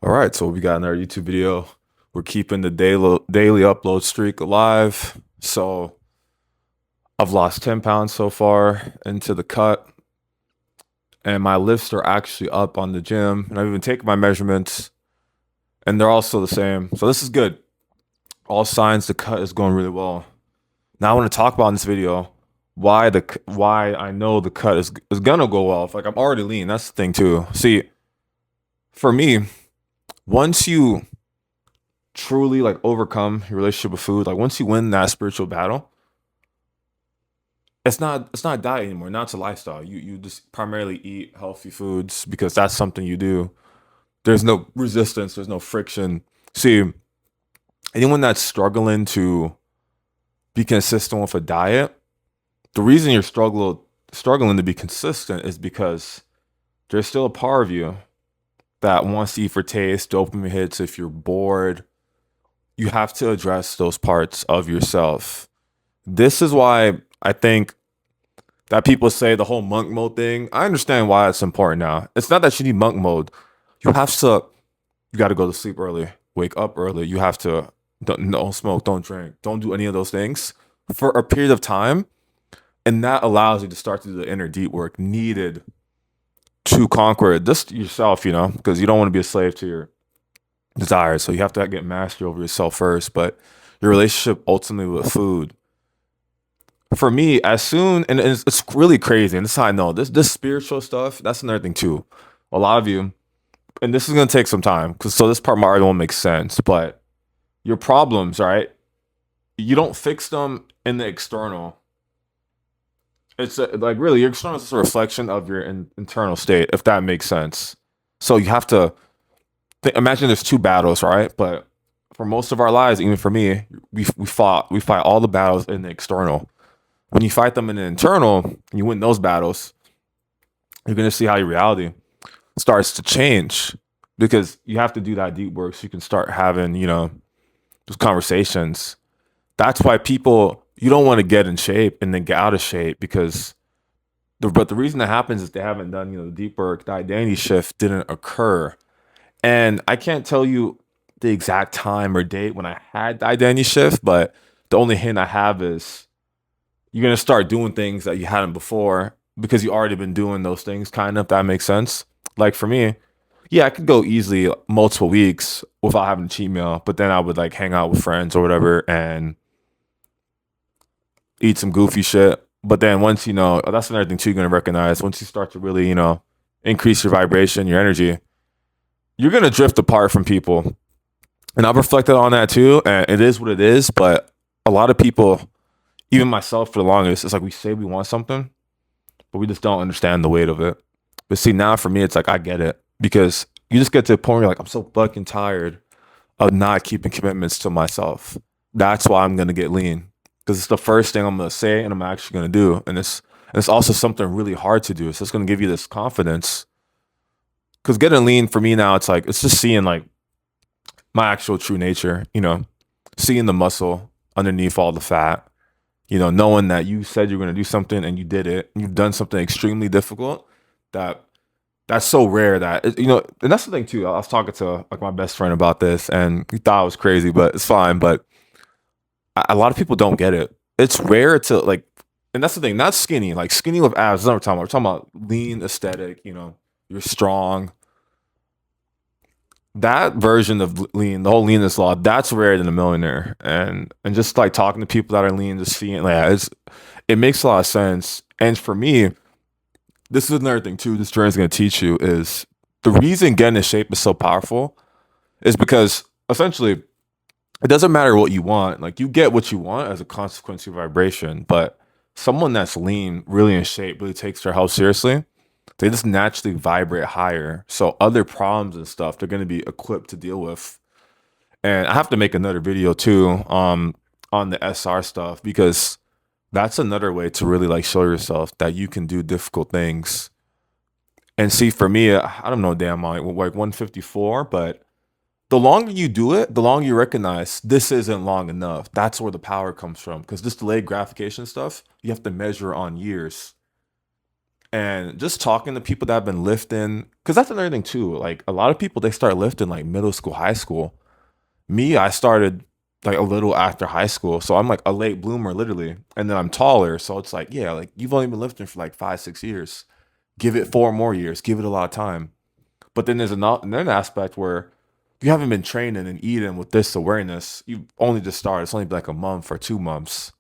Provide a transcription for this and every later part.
All right, so we got another YouTube video. We're keeping the daily upload streak alive. So I've lost 10 pounds so far into the cut, and my lifts are actually up on the gym. And I've even taken my measurements, and they're also the same. So this is good. All signs the cut is going really well. Now I want to talk about in this video why I know the cut is gonna go well. Like I'm already lean. That's the thing too. See, for me, once you truly like overcome your relationship with food, like once you win that spiritual battle, it's not a diet anymore. Now it's a lifestyle. You just primarily eat healthy foods because that's something you do. There's no resistance, there's no friction. See, anyone that's struggling to be consistent with a diet, the reason you're struggling to be consistent is because there's still a part of you that wants to eat for taste, dopamine hits. If you're bored, you have to address those parts of yourself. This is why I think that people say the whole monk mode thing. I understand why it's important now. It's not that you need monk mode. You have to, you got to go to sleep early, wake up early. You have to, don't smoke, don't drink, don't do any of those things for a period of time. And that allows you to start to do the inner deep work needed to conquer just yourself, because you don't want to be a slave to your desires. So you have to get mastery over yourself first, but your relationship ultimately with food. For me, as soon and it's really crazy, and this is how I know this spiritual stuff. That's another thing too. A lot of you, and this is gonna take some time because so this part already won't make sense. But your problems, right? You don't fix them in the external. Like really, your external is just a reflection of your internal state, if that makes sense. So you have to imagine there's two battles, right? But for most of our lives, even for me, we fight all the battles in the external. When you fight them in the internal, you win those battles, you're gonna see how your reality starts to change because you have to do that deep work so you can start having, those conversations. That's why people you don't want to get in shape and then get out of shape because the reason that happens is they haven't done, the deep work, the identity shift didn't occur. And I can't tell you the exact time or date when I had the identity shift, but the only hint I have is you're gonna start doing things that you hadn't before because you already been doing those things, kind of, if that makes sense. Like for me, yeah, I could go easily multiple weeks without having a cheat meal, but then I would like hang out with friends or whatever and eat some goofy shit. But then once that's another thing too, you're gonna recognize once you start to really, increase your vibration, your energy, you're gonna drift apart from people. And I've reflected on that too, and it is what it is. But a lot of people, even myself for the longest, it's like we say we want something, but we just don't understand the weight of it. But see, now for me, it's like I get it because you just get to a point where you're like, I'm so fucking tired of not keeping commitments to myself. That's why I'm gonna get lean because it's the first thing I'm gonna say and I'm actually gonna do, and it's also something really hard to do. So it's gonna give you this confidence. Because getting lean for me now, it's like it's just seeing like my actual true nature. Seeing the muscle underneath all the fat. Knowing that you said you're gonna do something and you did it. You've done something extremely difficult that that's so rare that and that's the thing too. I was talking to like my best friend about this, and he thought it was crazy, but it's fine. But a lot of people don't get it. It's rare to like, and that's the thing. Not skinny, like skinny with abs. That's what we're talking about. We're talking about lean aesthetic. You're strong. That version of lean, the whole leanness law, that's rare than a millionaire. And just like talking to people that are lean, just seeing like it makes a lot of sense. And for me, this is another thing too. This journey is going to teach you is the reason getting in shape is so powerful is because essentially it doesn't matter what you want. Like you get what you want as a consequence of your vibration, but someone that's lean, really in shape, really takes their health seriously, they just naturally vibrate higher. So other problems and stuff they're going to be equipped to deal with. And I have to make another video too on the SR stuff because that's another way to really like show yourself that you can do difficult things. And see, for me, I don't know, damn, like 154, but the longer you do it, the longer you recognize this isn't long enough. That's where the power comes from. Because this delayed gratification stuff, you have to measure on years. And just talking to people that have been lifting, because that's another thing too. Like a lot of people, they start lifting like middle school, high school. Me, I started like a little after high school. So I'm like a late bloomer, literally. And then I'm taller. So it's like, yeah, like you've only been lifting for like 5, 6 years. Give it 4 more years, give it a lot of time. But then there's another aspect where you haven't been training and eating with this awareness. You've only just started. It's only been like a month or 2 months.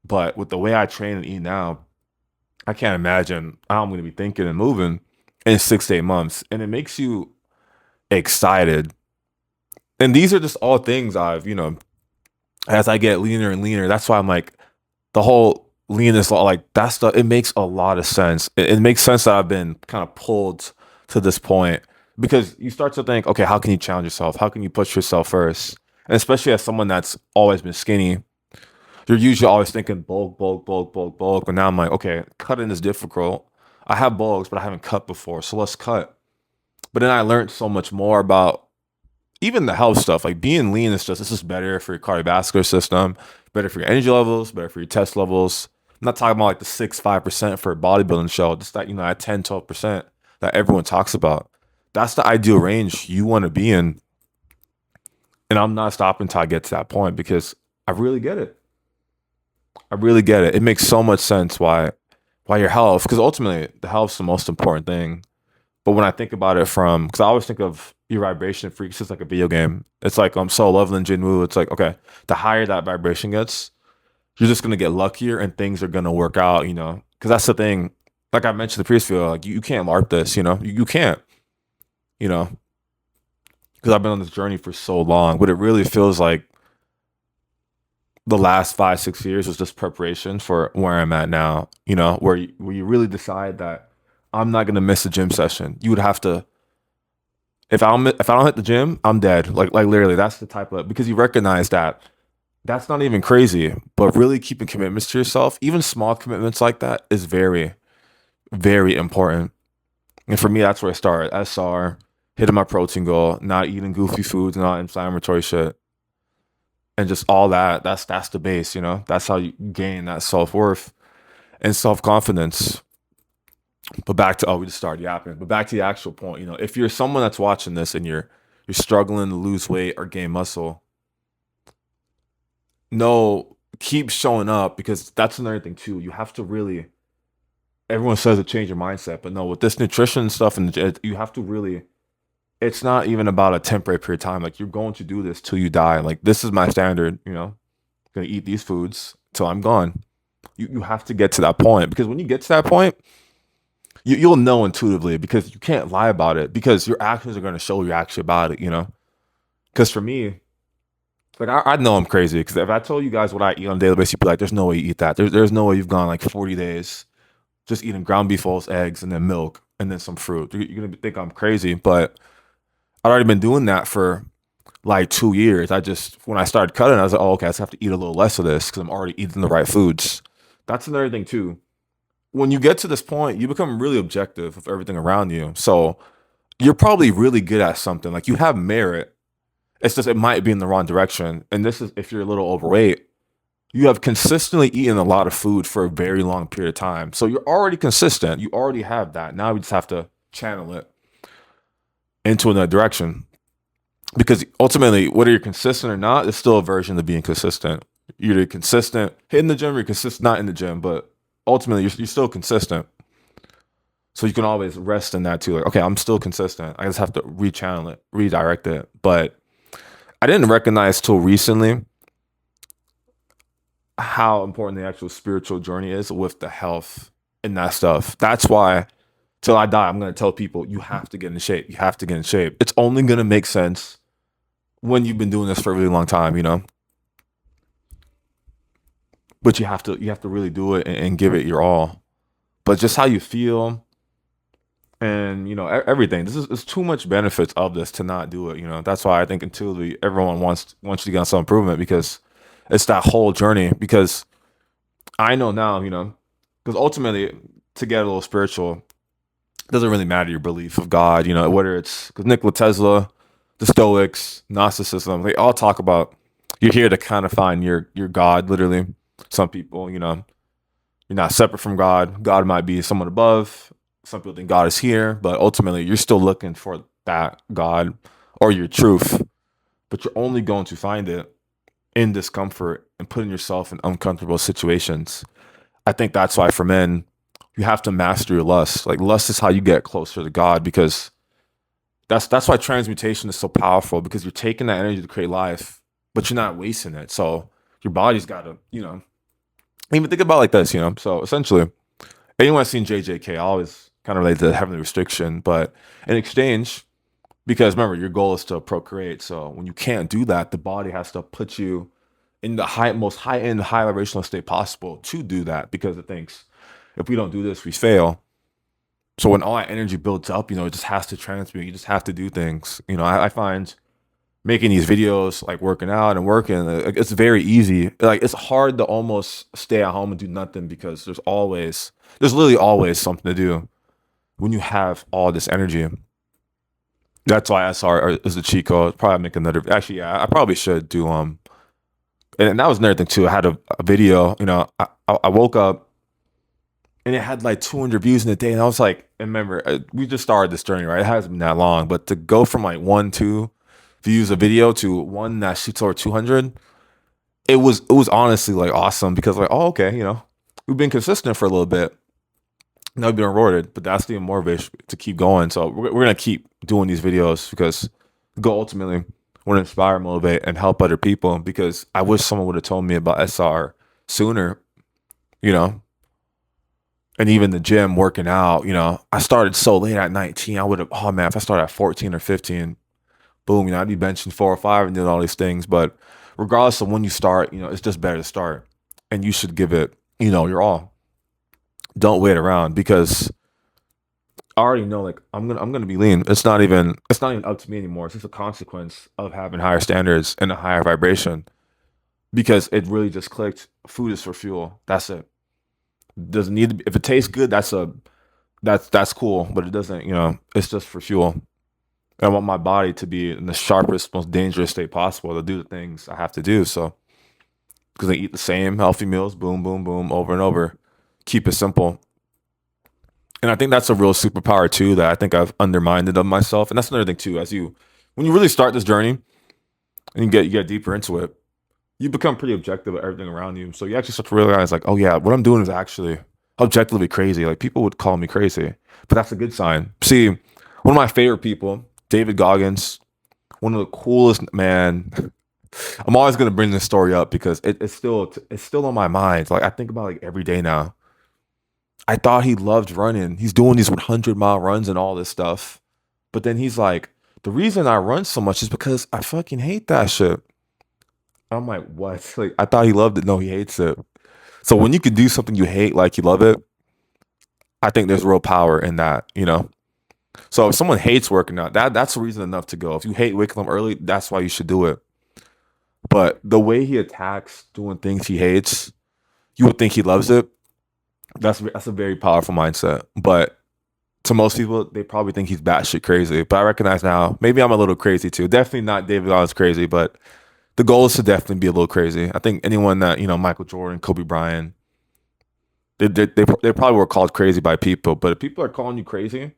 But with the way I train and eat now, I can't imagine how I'm going to be thinking and moving in 6 to 8 months. And it makes you excited. And these are just all things as I get leaner and leaner, that's why I'm like, the whole leanness, like that stuff, it makes a lot of sense. It makes sense that I've been kind of pulled to this point because you start to think, okay, how can you challenge yourself? How can you push yourself first? And especially as someone that's always been skinny, you're usually always thinking bulk, bulk, bulk, bulk, bulk. But now I'm like, okay, cutting is difficult. I have bulks, but I haven't cut before. So let's cut. But then I learned so much more about even the health stuff. Like being lean is just, this is better for your cardiovascular system, better for your energy levels, better for your test levels. I'm not talking about like the 6, 5% for a bodybuilding show, just that, that 10, 12% that everyone talks about. That's the ideal range you want to be in. And I'm not stopping until I get to that point because I really get it. I really get it. It makes so much sense why your health, because ultimately the health's the most important thing. But when I think about it because I always think of your vibration freaks as like a video game. It's like Solo Leveling Jinwoo. It's like, okay, the higher that vibration gets, you're just gonna get luckier and things are gonna work out, Because that's the thing. Like I mentioned the previous video, like you can't LARP this, You can't, you know, because I've been on this journey for so long. But it really feels like the last 5, 6 years was just preparation for where I'm at now, where you really decide that I'm not gonna miss a gym session. You would have to, if I don't hit the gym, I'm dead. Like literally, that's the type of, because you recognize that that's not even crazy, but really keeping commitments to yourself, even small commitments like that, is very, very important. And for me, that's where I started. SR, hitting my protein goal, not eating goofy foods, not inflammatory shit, and just all that. That's the base, That's how you gain that self worth and self confidence. But back to, we just started yapping. But back to the actual point, if you're someone that's watching this and you're struggling to lose weight or gain muscle, no, keep showing up, because that's another thing too. You have to really, everyone says to change your mindset, but no, with this nutrition stuff, and you have to really, it's not even about a temporary period of time. Like you're going to do this till you die. Like this is my standard, gonna eat these foods till I'm gone. You have to get to that point, because when you get to that point, you'll know intuitively, because you can't lie about it, because your actions are going to show you're actually about it. Because for me, like I know I'm crazy, because if I told you guys what I eat on a daily basis, you'd be like, there's no way you eat that. There's no way you've gone like 40 days just eating ground beef rolls, eggs, and then milk, and then some fruit. You're going to think I'm crazy, but I'd already been doing that for like 2 years. When I started cutting, I was like, oh, okay, I just have to eat a little less of this because I'm already eating the right foods. That's another thing too. When you get to this point, you become really objective of everything around you. So you're probably really good at something. Like you have merit. It's just, it might be in the wrong direction. And this is if you're a little overweight. You have consistently eaten a lot of food for a very long period of time. So you're already consistent. You already have that. Now we just have to channel it into another direction. Because ultimately, whether you're consistent or not, it's still a version of being consistent. You're either consistent hitting the gym, or you're consistent not in the gym, but ultimately you're still consistent. So you can always rest in that too. Like, okay, I'm still consistent. I just have to rechannel it, redirect it. But I didn't recognize till recently how important the actual spiritual journey is with the health and that stuff. That's why till I die, I'm going to tell people, you have to get in shape. You have to get in shape. It's only going to make sense when you've been doing this for a really long time. But you have to really do it and give it your all. But just how you feel, and everything. There's too much benefits of this to not do it. That's why I think intuitively everyone wants to get on some improvement, because it's that whole journey. Because I know now, because ultimately, to get a little spiritual, it doesn't really matter your belief of God. Whether it's because Nikola Tesla, the Stoics, Gnosticism, they all talk about you're here to kind of find your God. Literally, some people, You're not separate from God. God might be someone above. Some people think God is here, but ultimately you're still looking for that God or your truth, but you're only going to find it in discomfort and putting yourself in uncomfortable situations. I think that's why for men, you have to master your lust. Like lust is how you get closer to God because that's why transmutation is so powerful because you're taking that energy to create life, but you're not wasting it. So your body's got to, even think about it like this. So essentially, anyone that's seen JJK, I always kind of relate to heavenly restriction, but in exchange, because remember, your goal is to procreate. So when you can't do that, the body has to put you in the most high end, high vibrational state possible to do that because it thinks if we don't do this, we fail. So when all that energy builds up, it just has to transmute. You just have to do things. I find making these videos, like working out and working, it's very easy. Like it's hard to almost stay at home and do nothing because there's literally always something to do when you have all this energy. That's why SR is the cheat code. Probably make another. Actually, yeah, I probably should do and that was another thing too. I had a video. I woke up and it had like 200 views in a day, and I was like, and remember, we just started this journey, right? It hasn't been that long, but to go from like 1, 2 views a video to one that shoots over 200, it was honestly like awesome because like, oh okay, we've been consistent for a little bit. Now we've been rewarded, but that's the motivation to keep going. So we're gonna keep doing these videos because the goal ultimately want to inspire, motivate, and help other people. Because I wish someone would have told me about SR sooner, you know. And even the gym, working out, I started so late at 19. I would have, oh man, if I started at 14 or 15, boom, I'd be benching 4 or 5 and doing all these things. But regardless of when you start, it's just better to start, and you should give it, your all. Don't wait around because I already know like I'm gonna be lean. It's not even up to me anymore. It's just a consequence of having higher standards and a higher vibration because it really just clicked. Food is for fuel. That's it. Doesn't need to be, if it tastes good, that's cool, but it doesn't, it's just for fuel. I want my body to be in the sharpest, most dangerous state possible to do the things I have to do. So because I eat the same healthy meals, boom, boom, boom, over and over. Keep it simple. And I think that's a real superpower too that I think I've undermined of myself. And that's another thing too, when you really start this journey and you get deeper into it, you become pretty objective at everything around you. So you actually start to realize like, oh yeah, what I'm doing is actually objectively crazy. Like people would call me crazy, but that's a good sign. See, one of my favorite people, David Goggins, one of the coolest man. I'm always gonna bring this story up because it's still on my mind. Like I think about it, like every day now. I thought he loved running. He's doing these 100-mile runs and all this stuff. But then he's like, the reason I run so much is because I fucking hate that shit. I'm like, what? Like, I thought he loved it. No, he hates it. So when you can do something you hate like you love it, I think there's real power in that. So if someone hates working out, that's a reason enough to go. If you hate waking up early, that's why you should do it. But the way he attacks doing things he hates, you would think he loves it. That's a very powerful mindset. But to most people, they probably think he's batshit crazy. But I recognize now, maybe I'm a little crazy too. Definitely not David Allen's crazy, but the goal is to definitely be a little crazy. I think anyone that, Michael Jordan, Kobe Bryant, they probably were called crazy by people. But if people are calling you crazy,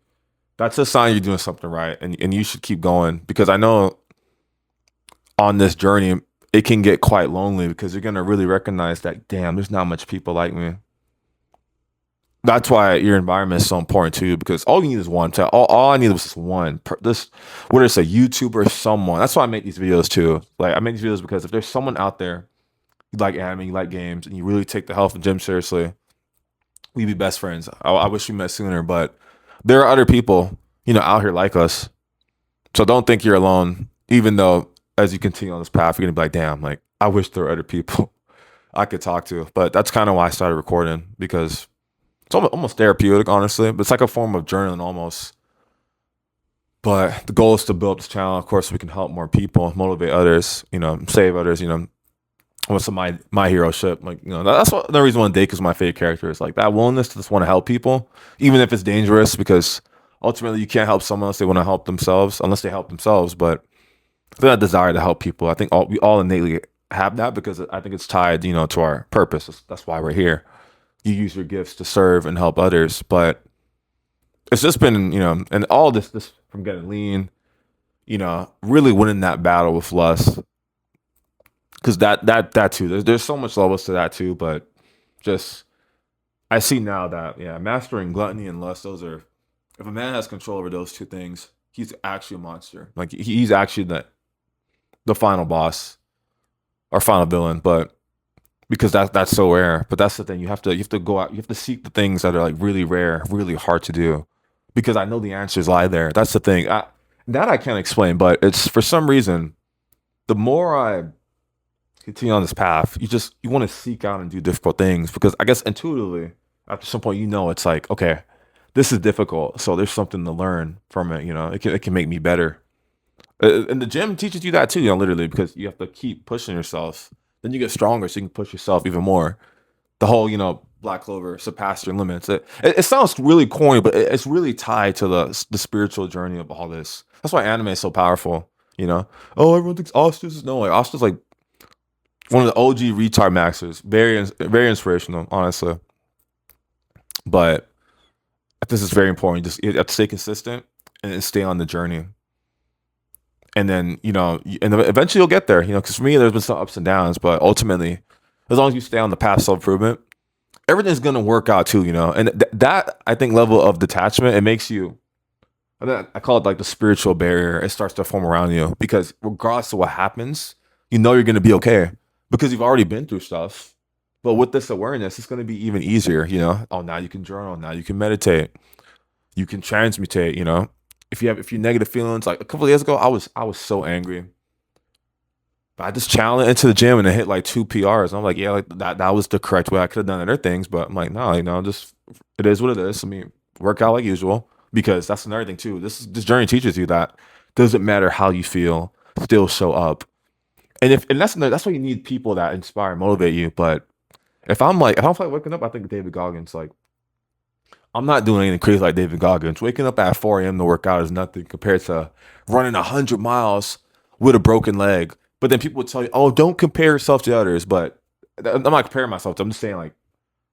that's a sign you're doing something right. And you should keep going because I know on this journey, it can get quite lonely because you're going to really recognize that, damn, there's not much people like me. That's why your environment is so important too, because all you need is one. All I need was just one. Whether it's a YouTuber or someone. That's why I make these videos too. Like I make these videos because if there's someone out there, you like anime, you like games, and you really take the health and gym seriously, we'd be best friends. I wish we met sooner, but there are other people, out here like us. So don't think you're alone. Even though as you continue on this path, you're gonna be like, damn, like I wish there were other people I could talk to. But that's kind of why I started recording because it's almost therapeutic, honestly, but it's like a form of journaling almost. But the goal is to build this channel, of course, so we can help more people, motivate others, save others, what's my hero ship. Like, that's the reason why Dake is my favorite character is like that willingness to just want to help people, even if it's dangerous, because ultimately you can't help someone unless they want to help themselves, But that desire to help people, I think we all innately have that because I think it's tied, to our purpose. That's why we're here. you use your gifts to serve and help others. But it's just been, and all this from getting lean, really winning that battle with lust, because that too. There's so much levels to that too, but just I see now that mastering gluttony and lust, those are, if a man has control over those two things, he's actually a monster. Like he's actually the final boss or final villain. But because that's so rare. But that's the thing. You have to go out. You have to seek the things that are like really rare, really hard to do. Because I know the answers lie there. That's the thing. That I can't explain. But it's for some reason, the more I continue on this path, you want to seek out and do difficult things because I guess intuitively, after some point, it's like, okay, this is difficult, so there's something to learn from it. It can make me better. And the gym teaches you that too, literally, because you have to keep pushing yourself. Then you get stronger, so you can push yourself even more. The whole, Black Clover, surpass your limits. It sounds really corny, but it's really tied to the spiritual journey of all this. That's why anime is so powerful. Oh, everyone thinks Oscars is no, like Oscars like one of the OG retard maxers. Very inspirational, honestly. But this is very important. You have to stay consistent and stay on the journey. And then, and then eventually you'll get there, because for me, there's been some ups and downs, but ultimately, as long as you stay on the path of self improvement, everything's going to work out too, And that, I think, level of detachment, it makes you, I call it like the spiritual barrier. It starts to form around you because regardless of what happens, you're going to be okay because you've already been through stuff. But with this awareness, it's going to be even easier, Oh, now you can journal. Now you can meditate. You can transmutate, If you have a few negative feelings, like a couple of years ago, I was so angry. But I just challenged into the gym and I hit like 2 PRs. I'm like, yeah, like that was the correct way. I could have done other things, but I'm like, no, just it is what it is. I mean, work out like usual because that's another thing too. This journey teaches you that doesn't matter how you feel, still show up. And that's why you need people that inspire and motivate you. But if I don't feel like waking up, I think of David Goggins. Like I'm not doing anything crazy like David Goggins. Waking up at 4 a.m. to work out is nothing compared to running 100 miles with a broken leg. But then people would tell you, "Oh, don't compare yourself to others." But I'm not comparing myself to. I'm just saying like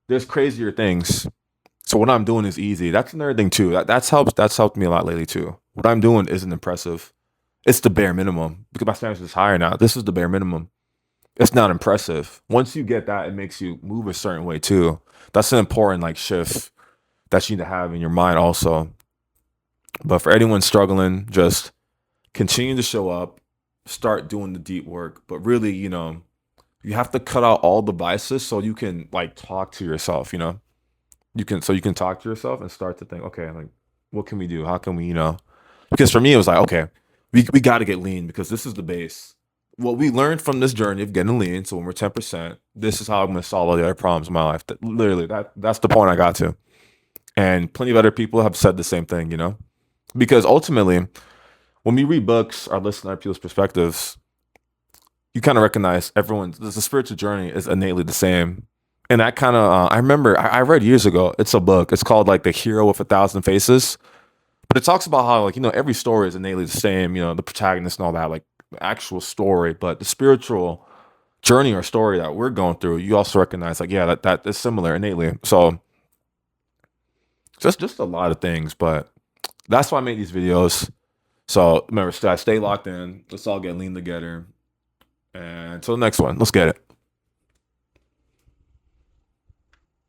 there's crazier things. So what I'm doing is easy. That's another thing too. That's helped me a lot lately too. What I'm doing isn't impressive. It's the bare minimum because my standards is higher now. This is the bare minimum. It's not impressive. Once you get that, it makes you move a certain way too. That's an important like shift that you need to have in your mind also. But for anyone struggling, just continue to show up, start doing the deep work. But really, you have to cut out all the vices so you can like talk to yourself, you can talk to yourself and start to think, okay, like what can we do? How can we, because for me it was like, okay, we got to get lean because this is the base. What we learned from this journey of getting lean, so when we're 10%, this is how I'm gonna solve all the other problems in my life. Literally, that's the point I got to. And plenty of other people have said the same thing, because ultimately, when we read books or listen to other people's perspectives, you kind of recognize the spiritual journey is innately the same. And that kind of, I remember I read years ago, it's a book. It's called like The Hero with a Thousand Faces. But it talks about how, like, every story is innately the same, the protagonist and all that, like the actual story. But the spiritual journey or story that we're going through, you also recognize, like, yeah, that is similar innately. So just a lot of things. But that's why I make these videos. So remember, stay locked in. Let's all get lean together. And until the next one, let's get it.